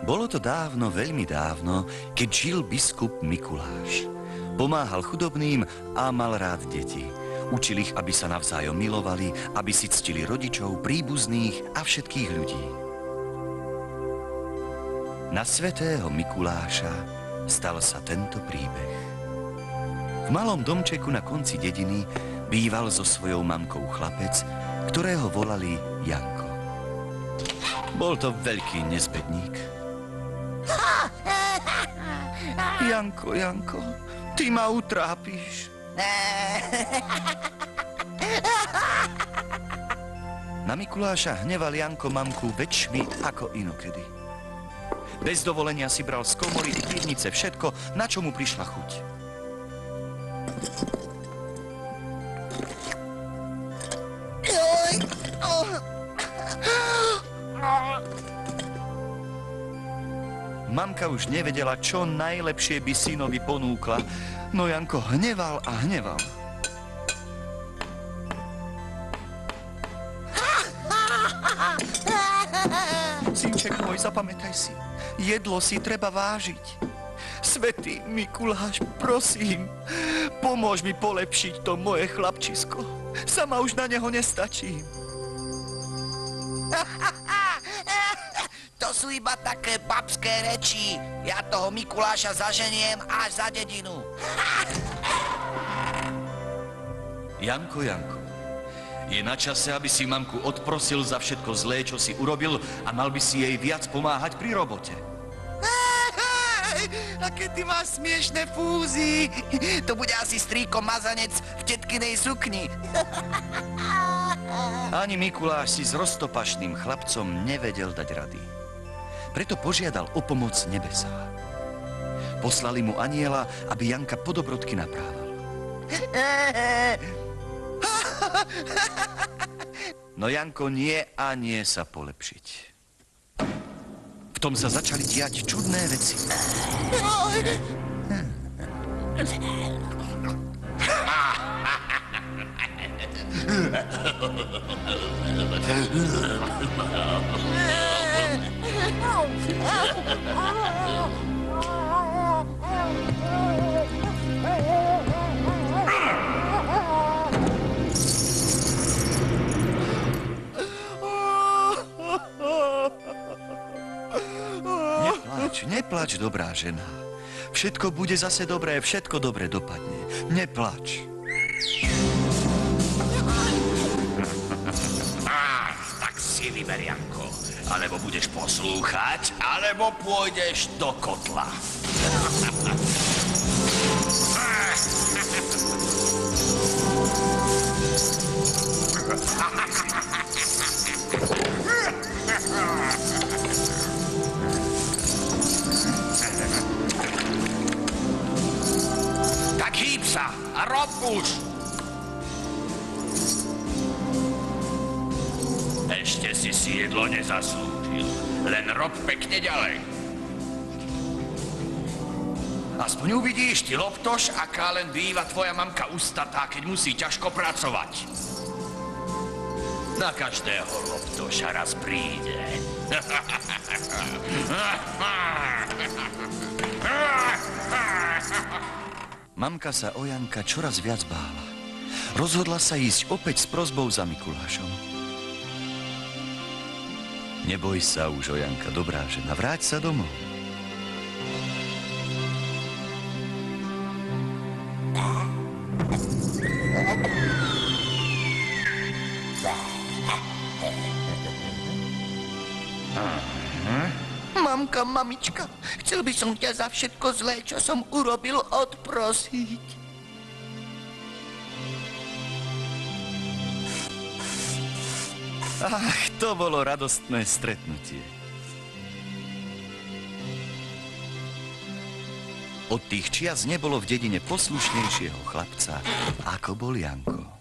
Bolo to dávno, veľmi dávno, keď žil biskup Mikuláš. Pomáhal chudobným a mal rád deti. Učil ich, aby sa navzájom milovali, aby si ctili rodičov, príbuzných a všetkých ľudí. Na svätého Mikuláša stal sa tento príbeh. V malom domčeku na konci dediny býval so svojou mamkou chlapec, ktorého volali Janko. Bol to veľký nezbedník. Janko, Janko, ty ma utrápíš. Na Mikuláša hneval Janko mamku väčšmi ako inokedy. Bez dovolenia si bral z komory i pivnice všetko, na čo mu prišla chuť. Mamka už nevedela, čo najlepšie by synovi ponúkla, no Janko hneval a hneval. Synček môj, zapamätaj si, jedlo si treba vážiť. Svätý Mikuláš, prosím, pomôž mi polepšiť to moje chlapčisko. Sama už na neho nestačím. To sú iba také babské reči. Ja toho Mikuláša zaženiem až za dedinu. Janko, Janko, je na čase, aby si mamku odprosil za všetko zlé, čo si urobil a mal by si jej viac pomáhať pri robote. Aké ty máš smiešné fúzy. To bude asi strýko mazanec v tetkinej sukni. Ani Mikuláš si s roztopašným chlapcom nevedel dať rady. Preto požiadal o pomoc nebesá. Poslali mu anjela, aby Janka po dobrodky naprával. No Janko nie a nie sa polepšiť. V tom sa začali diať čudné veci. Neplač, dobrá žena. Všetko bude zase dobré, všetko dobre dopadne. Neplač. Tak si vyber, Janko. Alebo budeš poslúchať, alebo pôjdeš do kotla. Tak hýb sa a rob už! Ešte si jedlo nezaslúžil. Len rob pekne ďalej. Aspoň uvidíš, ty loptoš, aká len býva tvoja mamka ustatá, keď musí ťažko pracovať. Na každého loptoša raz príde. Mamka sa o Janka čoraz viac bála. Rozhodla sa ísť opäť s prosbou za Mikulášom. Neboj sa už o Janka, dobrá žena, vráť sa domov. Mamka, mamička, chcel by som ťa za všetko zlé, čo som urobil, odprosiť. Ach, to bolo radostné stretnutie. Od tých čias nebolo v dedine poslušnejšieho chlapca, ako bol Janko.